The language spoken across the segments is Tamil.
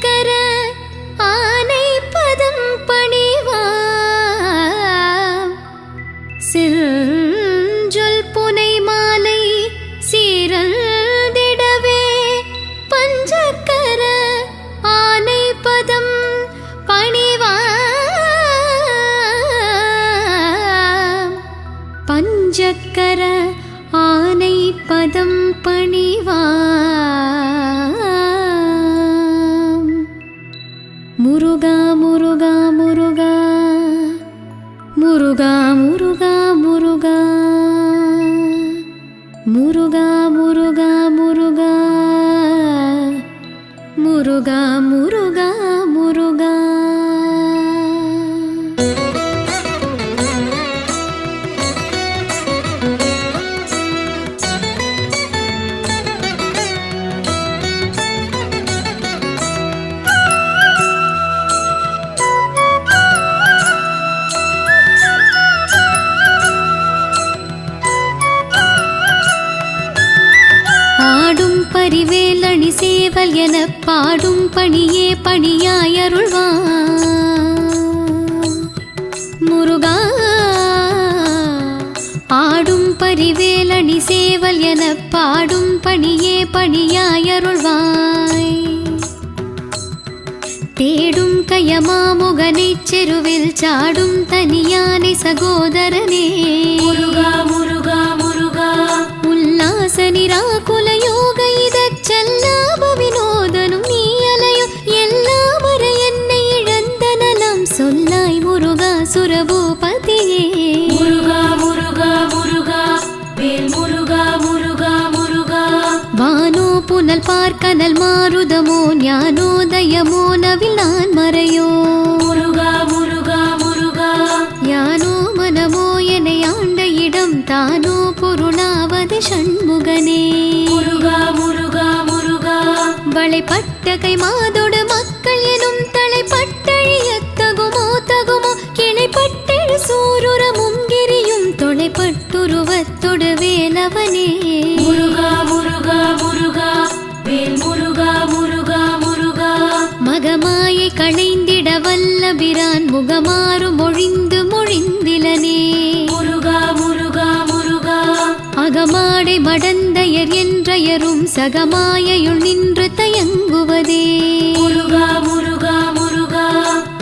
பஞ்சக்கர ஆனை பதம் பணிவாம் செஞ்சொல் புனை மாலை சீரல்திடவே பஞ்சக்கர ஆனை பதம் பணிவாம் பஞ்சக்கர ஆனை பதம் பணிவாம் முருகா முருகா முருகா முருகா முருகா முருகா முருகா முருகா முருகா முருகா முருகா முருகா பரிவேலணி சேவல் என பாடும் பணியே பணியாயருள்வான் முருகா ஆடும் பரிவேலணி சேவல் என பாடும் பணியே பணியாயருள்வாய் தேடும் கயமாமுகனைச் செருவில் சாடும் தனியானை சகோதரனே முருகா முருகா முருகா உல்லாச நிராகுல யோக இதச்சல்லாப வினோதனும் நீ அலையோ எல்லாம் வர என்னை இழந்த நலம் சொல்லாய் முருகா சுரபூபதியே முருகா முருகா முருகா வேல் முருகா முருகா முருகா வானோ புனல் பார்க்கனல் மாருதமோ ஞானோதயமோ நவில் நான் மறையோ முருகா முருகா முருகா யானோ மனமோ என்னை ஆண்ட இடம் தானோ பொருளாவது ஷண்முகனே முருகா முருகா முருகா வளைப்பட்ட கை மாதோடு மக்கள் எனும் தலைப்பட்டழியத்தகுமோ தகுமோ கிளைப்பட்டெழு சூருரமும் கிரியும் தொலைப்பட்டுருவத்தொடு வேலவனே முருகா முருகா முருகா வேல் முருகா முருகா முருகா மகமாயை களைந்திட வல்லபிரான் முகமாறு மொழிந்து மொழிந்திலனே முருகா முருகா முருகா அகமாடை மடந்தையர் என்றயரும் சகமாயையுள் நின்று தயங்குவதே முருகா முருகா முருகா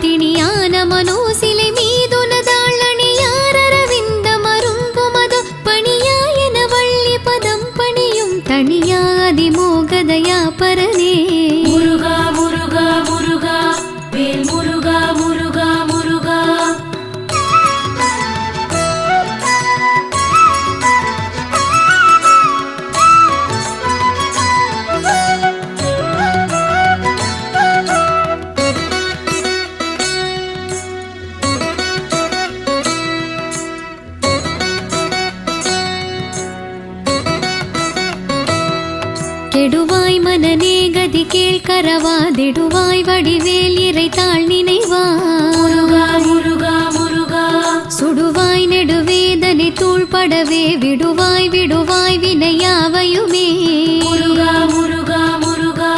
திணியான மனோசிலை மீதுனதாள் அணியாரவிந்த மரும்புமதோ பணியாயன வள்ளி பதம் பணியும் தனியாதி மோகதயா பரனே முருகா முருகா முருகா வேல் முருகா முருகா முருகா கெடுவாய் மனநே கதி கேள்கரவாதிடுவாய் வடிவேல் இறைத்தாள் நினைவா முருகா முருகா முருகா சுடுவாய் நெடுவேதனை தூள்படவே விடுவாய் விடுவாய் வினையாவையுமே முருகா முருகா முருகா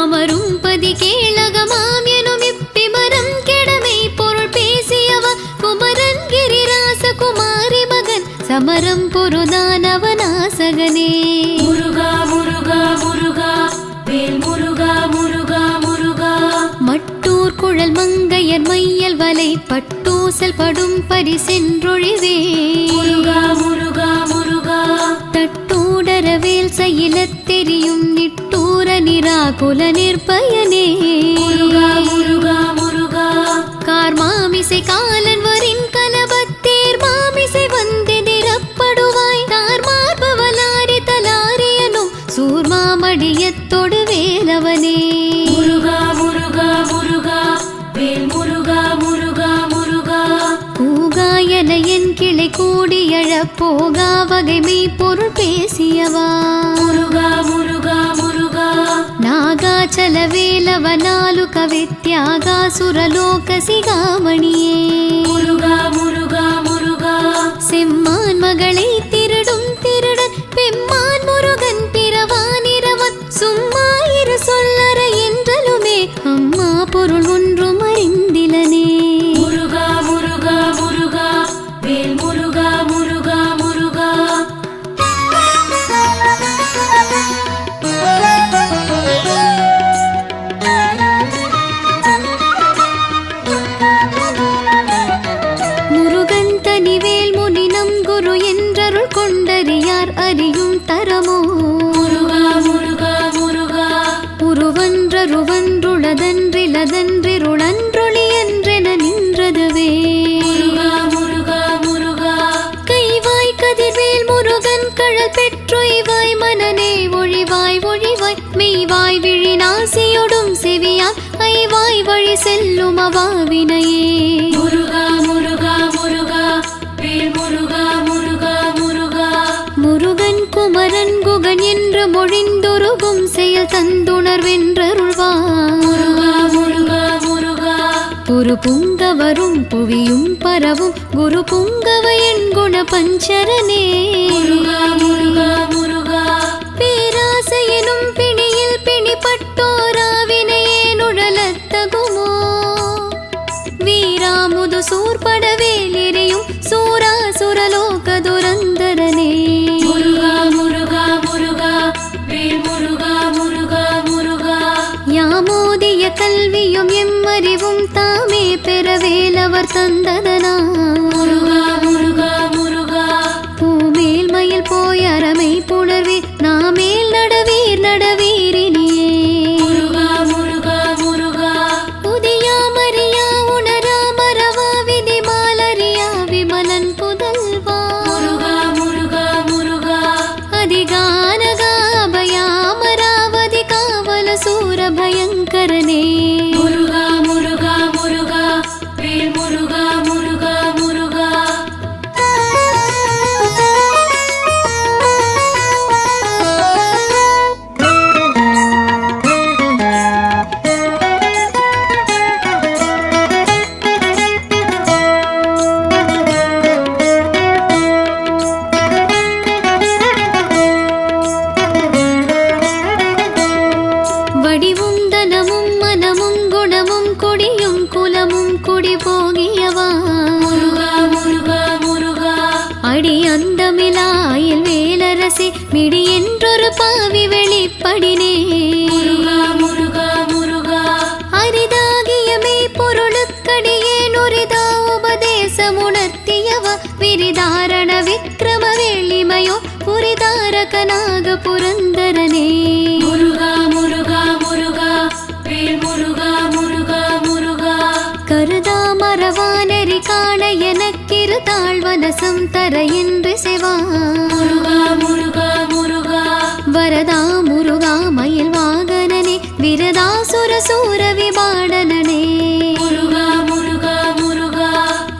அமரும் பதி கேளகமாம் எனும் இப்பிமரம் கெடமை பொருள் பேசியவா குமரன் கிரிராச குமாரி மகன் சமரம் பொருதானவனாசகனே முருகா முருகா முருகா வேல் முருகா முருகா முருகா மட்டூர் குழல் மங்கையர் மையல் வலை பட்டூசல் படும் பரிசென்றொழிவே முருகா முருகா முருகா தட்டூடரவேல் செயலத் தெரியும் நிட்டூர நிராகுல நிற்பயனே முருகா முருகா முருகா கார் மாமிசை காலன் வரின் கலபத்தேர் மாமிசை வந்து நிரப்படுவாய் தார் மார்பவலாரி தலாரியனும் சூர்மாமடியத்தொடு வேலவனே முருகா முருகா முருகா வேல் முருகா முருகா முருகா கூகாயன என் கிளை கூடியழ போகா வகைமை பொருள் பேசியவா முருகா முருகா முருகா நாகாச்சல வேலவனாலு கவித்யாகாசுரலோக சிகாமணியே முருகா முருகா முருகா செம்மான் மகளை திருடும் திருடன் பெம்மான் முருகன் பிறவானிரவன் சும்மா இரு சொல்லற என்றலுமே ஒன்றுளதன்றிலதன்றிருளன்றொளி என்றென நின்றதுவே. முருகா முருகா முருகா கைவாய் கதிர்வேல் முருகன் கழல் பெற்றொய்வாய் மனநே ஒழிவாய் ஒழிவாய் மெய்வாய் விழி நாசியொடும் செவியால் ஐவாய் வழி செல்லும் அவாவினையே. முருகா முருகா முருகா வேல் முருகா முருகா முருகா முருகன் குமரன் குகன் என்று மொழிந்துருகும் செயல் தந்துணர்வென்றருள்வார். முருகா முருகா முருகா ஒரு புங்கவரும் புவியும் பரவும் குரு புங்கவ என் குண பஞ்சரனே. முருகா முருகா முருகா பேராசையெனும் பிணியில் பிணிப்பட்டோராவினையே நுழலத்தகுமோ. வீராமுது சூர்படவேலெறியும் சூராசுரலோக துரந்தரனே. முருகா முருகா முருகா வேல் முருகா முருகா முருகா யாமோதிய கல்வியும் எம்மறிவும் தாமே பெறவேலவர் தந்ததனா. முருகா முருகா முருகா பூமேல் மயில் போய் அறமை புணர்வே நாமேல் நடவீர் நடவீரினியே. முருகா முருகா முருகா உதியாமறியா உணரா மறவா விதிமாலறியா விமலன் புதல்வா. முருகா முருகா முருகா அதிகானகாபயாமராவதி காவல சூர பயங்கரனே. முருகா முருகா முருகா வேல் முருகா முருகா முருகா வடிவும் தனமும் மனமும் குணமும் கொடியும் குலமும் குடி போகியவா. முருகா முருகா முருகா அடி அந்தமிலாயில் வேலரசே மிடி என்றொரு பாவி வெளிப்படினே. முருகா முருகா முருகா அரிதாகியமே பொருளுக்கடியே நுரிதா உபதேசமுணர்த்தியவா. விரிதாரண விக்ரம வேளிமையோ புரிதாரகனாக புரந்தரனே. முருகா முருகா முருகா வேல் முருகா முருகா முருகா கருதா மறவானெறி காண எனக்கிரு தாழ்வனசம் தர என்று செவா. முருகா முருகா முருகா வரதா முருகா மயில் வாகனனே விரதாசுர சூர விபாடனனே. முருகா முருகா முருகா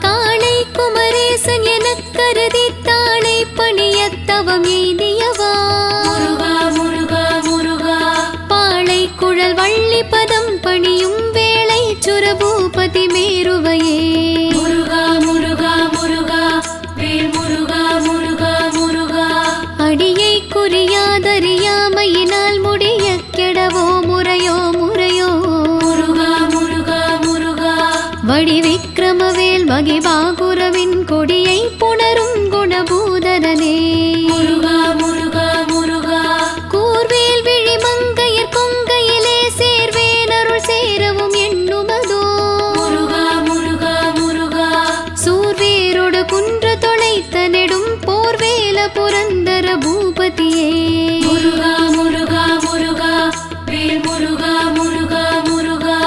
காளை குமரேசன் எனக் கருதி தாளை பணியத்தவம் எய்தியவா. முருகா முருகா முருகா பாளை குழல் வள்ளி பதம் பணியும் வேளை சுரபூபதி மேருவையே. முருகா முருகா முருகா வேல் முருகா முருகா முருகா அடியை குறியாதறியாமையினால் முடிய கெடவோ முறையோ முறையோ. முருகா முருகா முருகா வடி விக்ரமவேல் மகிபாகுரவின் கொடியை புணரும் குணபூதரனே. முருகா முருகா முருகா கூர்வேல் விழி மங்கையர் கொங்கையிலே சேர்வேனருள் சேரவும் எண்ணுமதோ. முருகா முருகா முருகா சூர்வேரோடு குன்று தொலைத்த நெடும் போர்வேல புரந்தர பூபதியே. முருகா முருகா முருகா வேல் முருகா முருகா முருகா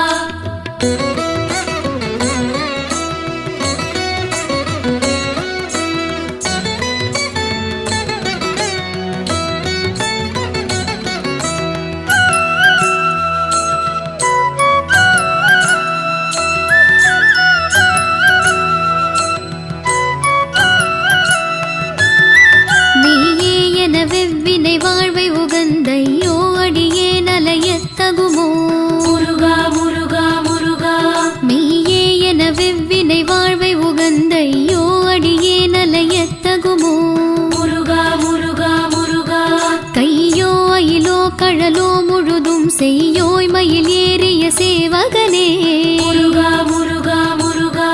நீயே என வெவ்வினை வாழ்வை உகந்தையோ அடியே நலையத்தகுமோ. முருகா முருகா முருகா மெய்யே என வெவ்வினை வாழ்வை உகந்தையோ அடியே நலையத்தகுமோ. முருகா முருகா முருகா கையோ அயிலோ கழலோ முழுதும் செய்யோய் மயில் ஏறிய சேவகனே. முருகா முருகா முருகா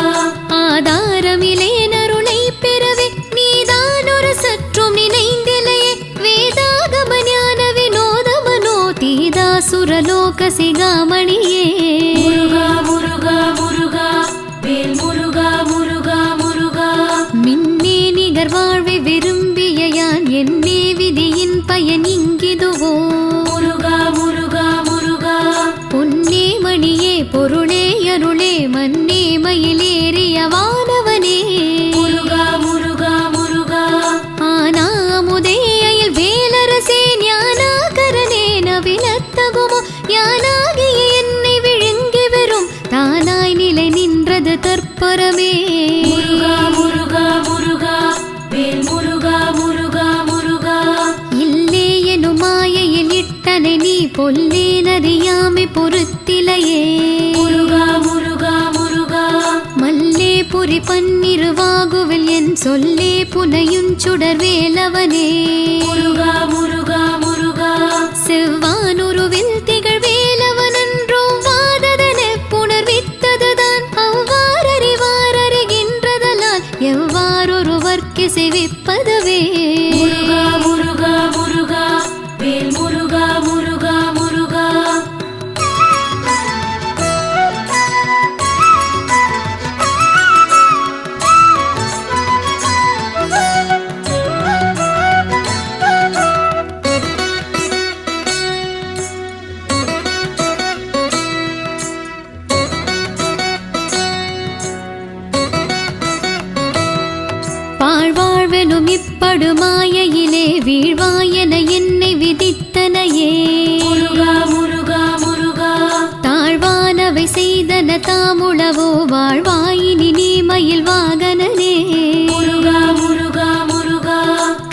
ஆதாரமிலே நருளை பெறவே நீதானொரு சற்றும் நினைந்திலையே. வேதாகம ஞான வினோத மனோ தீதாசுரலோக சிகாமணியே. முருகா முருகா முருகா வேல் முருகா முருகா முருகா மின்னே நிகர் வாழ்வை விரும்பிய யான் என்னே விதியின் பயன் இங்கிதுவோ. முருகா முருகா முருகா பொன்னே பொருளே அருளே மன்னே மயிலேறிய வானவனே முருகா முருகா முருகா ஆனாமுதே அயில் வேலரசே ஞானாகரனே நவிலத்தகுமோ யானாகிய என்னை விழுங்கி வெறும் தானாய் நிலை நின்றது தற்பரமே முருகா முருகா முருகா வேல் முருகா முருகா முருகா இல்லே எனும் மாயையில் இட்டனை நீ பொல்லேனறியாமை பொறுத்திலையே முருகா முருகா முருகா மல்லே புரி பன்னிருவாகுவில் என் சொல்லே புனையுஞ் சுடர் வேலவனே முருகா முருகா முருகா செவ்வானுருவில் திகழ் வேலவனன்றோ வாததன புணர்வித்ததுதான் அவ்வாறறிவாரறிகின்றதலால் எவ்வாறொருவர்க்கு செவிப்பதுவே முருகா முருகா முருகா வேல் முருகா முருகா முருகா பாழ்வாழ்வெனும் இப்படுமாயையிலே வீழ்வாயென என்னை விதித்தனையே முருகா முருகா முருகா தாழ்வானவை செய்தன தாமுளவோ வாழ்வாயினி நீ மயில் வாகனனே முருகா முருகா முருகா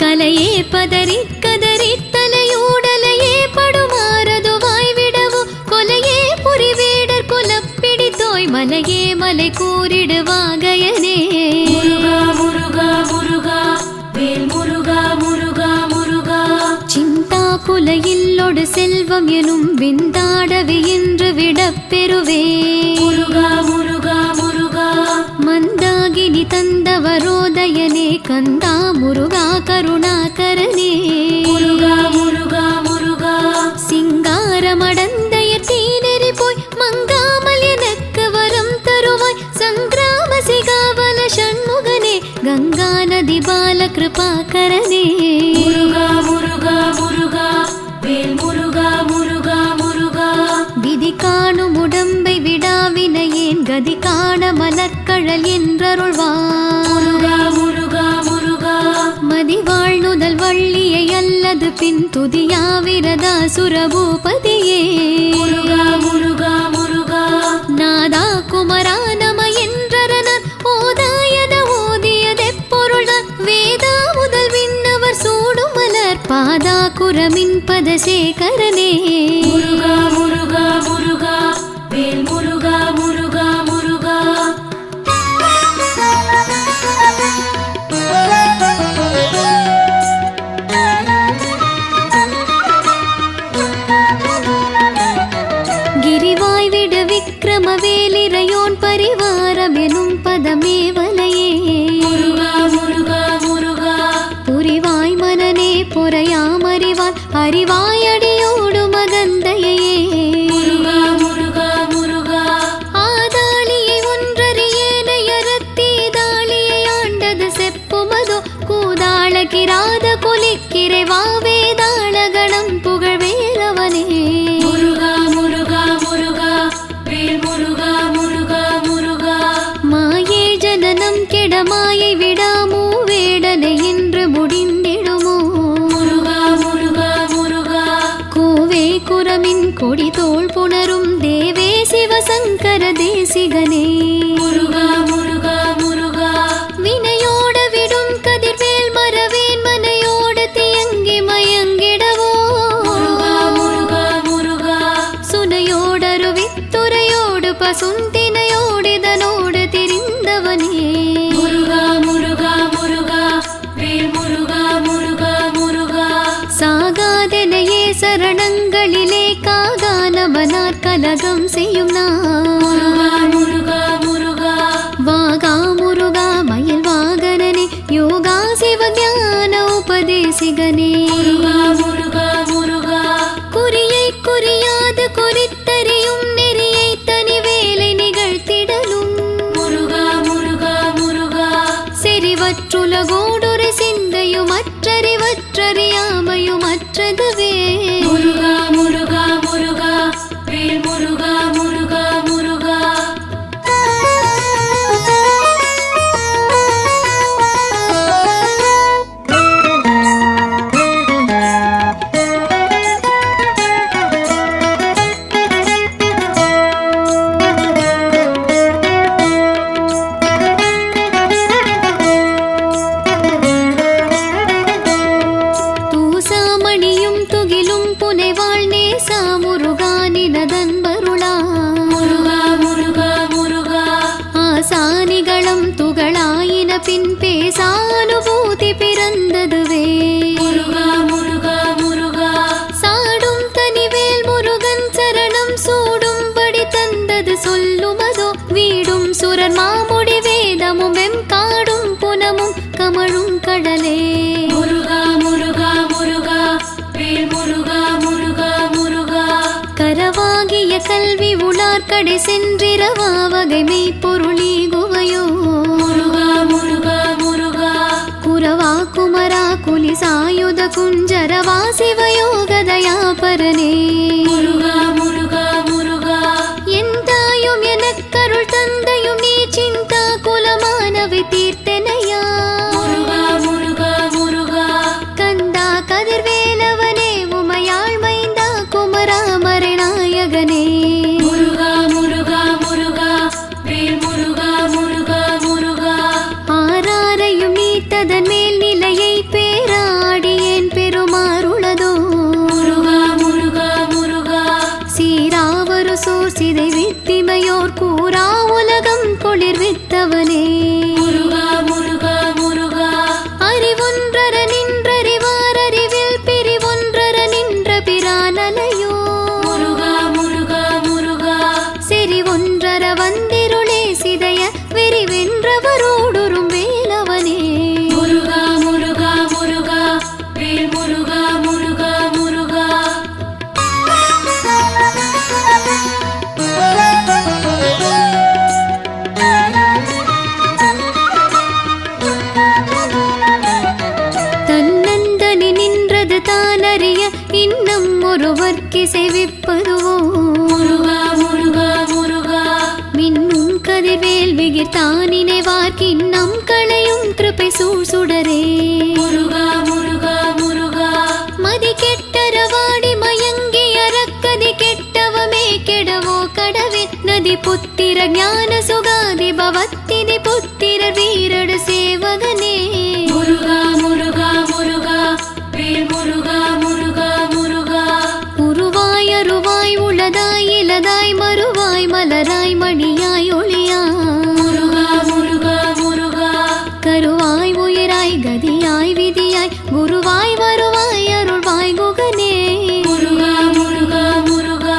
கலையே பதறி கதறி தலையூடலையே படுமாறதுவாய் விடவோ கொலையே புரிவேடர் கொலப்பிடித்தோய் மலையே மலை கூறிடுவாகையனே முருகா முருகா முருகா வேல் முருகா முருகா முருகா சிந்தா குலையில்லொடு செல்வம் எனும் விந்தாடவி என்று விடப்பெறுவே முருகா முருகா முருகா மந்தாகினி தந்தவரோதயனே கந்தா முருகா கருணாகரனே முருகா முருகா முருகா சிங்காரமடந்தைய தீனெறி போய் மங்காமல் எனக்கு வரம் தருவாய் சங்கிராம சிகாவல ஷண்முகனே கங்கா நதி பால கிருபாகரனே முருகா முருகா முருகா வேல் முருகா முருகா முருகா விதி காணும் உடம்பை விடாவினையேன் கதி காண மலர்கழல் என்றருள்வார் முருகா முருகா முருகா மதிவாழ்நுதல் வள்ளியை அல்லது பின் துதியாவிரதா சுரபூபதியே முருகா முருகா முருகா நாதா குமரா நம என்றரனர் ஓதாயத ஓதியதெப்பொருள்தான் வேதா முதல் விண்ணவர் சூடும் மலர் பாதா குரமின் பதசேகரனே முருகா முருகா முருகா வேல் முருகா முருகா முருகா கிரிவாய் விடு விக்ரம வேலிரையோன் பரிவாரம் எனும் பதமே வலையே முருகா முருகா முருகா புரிவாய் மனனே பொறையாமறிவான் அறிவாய் அடியோடு மகந்தையே முருகா முருகா முருகா ஆதாளியை ஒன்றறியேனை அறத்தீதாளியை ஆண்டது செப்புமதோ கூதாள கிராத கொலிக்கிரை வாவேதாள கணம் புகழ் வேலவனே முருகா முருகா முருகா வேல் முருகா முருகா முருகா மாயே ஜனனம் கெட மாயை விடாமோ வேடனை என்று முடிந்திடுமோ முருகா முருகா முருகா கோவே குரமின் கொடி தோள் புணரும் தேவே சிவசங்கர தேசிகனே முருகா முருகா முருகா வினையோட விடும் கதிர்வேல் மரவேன் மனையோடு தியங்கி மயங்கிடவோ முருகா முருகா முருகா சுனையோடரு வித்துறையோடு பசுந்தினையோடிதனோடு திரிந்தவனே முருகா முருகா முருகா வேல் முருகா முருகா முருகா சாகாதெனையே சரணங்களிலே காகானவனார் கலகம் செய்யும் முருகா நான் முருகா முருகா வாகா முருகா மயில் வாகனனே யோகா சிவஞான உபதேசிகனே முருகா முருகா முருகா குறியை குறியாது குறித்தறியும் நெறியை தனி வேலை நிகழ்த்திடலும் முருகா முருகா முருகா செறிவற்றுலகோடொரு சிந்தையும் அற்றறிவற்றறியாமையும் அற்றதுவே முருகா முருகா முருகா வேல் முருகா முருகா முருகா சுரர் மாமுடி வேதமும் வெம்காடும் புனமும் கமழும் கடலே. முருகா முருகா முருகா வேல் முருகா முருகா முருகா. கரவாகிய கல்வி உளார்கடை சென்றிரவா வகை மெய்ப்பொருளி குவையோ. முருகா முருகா முருகா. குரவா குமரா குலி சாயுத குஞ்சரவா சிவயோகதயா பரனே. முருகா முருகா முருகா. என் தாயும் எனக்கருள் தந்தையும் நீ சிந்தா குலமானவை தீர்த்தனையா. முருகா முருகா முருகா. கந்தா கதிர்வேலவனே உமையாள் மைந்தா குமரா மறைநாயகனே. முருகா முருகா முருகா வேல் முருகா முருகா முருகா. ஆராரையும் நீத்ததன் மேல் நிலையை பேராடியேன் பெருமாறுளதோ. முருகா முருகா முருகா. சீராவரு சோர் சிதை வித்திமையோர் கூறா உலகம் குளிர் வித்தவனே. முருகா முருகா முருகா. அறிவொன்றர நின்றறிவார் அறிவில் பிரிவொன்றர நின்ற பிரானலையோ. முருகா முருகா முருகா. செறிவொன்றர வந்திருளே சிதைய வெறிவென்றவரோடுறும் வேலவனே. முருகா முருகா முருகா வேல் முருகா முருகா முருகா. தன்னந்தனி நின்றது தானறிய இன்னும் ஒருவர்க்கு செவிப்பதுவோ. முருகா முருகா முருகா. மின்னும் கதிர்வேல் விகிர் தானினைவார்க்கின்னம் களையும் கிருபை சூழ்சுடரே. முருகா முருகா முருகா. மதி கெட்டரவாடி மயங்கி அறக்கதி கெட்டவமே கெடவோ கடவே. நதி புத்திர ஞான சுகாதி பவத்திதி புத்திர வீரடு சேவகனே. முருகா முருகா முருகா வேல் முருகா முருகா முருகா. உருவாய் அருவாய் உளதாய் இலதாய் மறுவாய் மலராய் மணியாய் ஒளியாய். முருகா முருகா முருகா. கருவாய் உயிராய் கதியாய் விதியாய் குருவாய் வருவாய் அருள்வாய் குகனே. முருகா முருகா முருகா.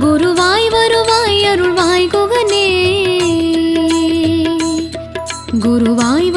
குருவாய் வருவாய் அருள்வாய் குகனே. குருவாய்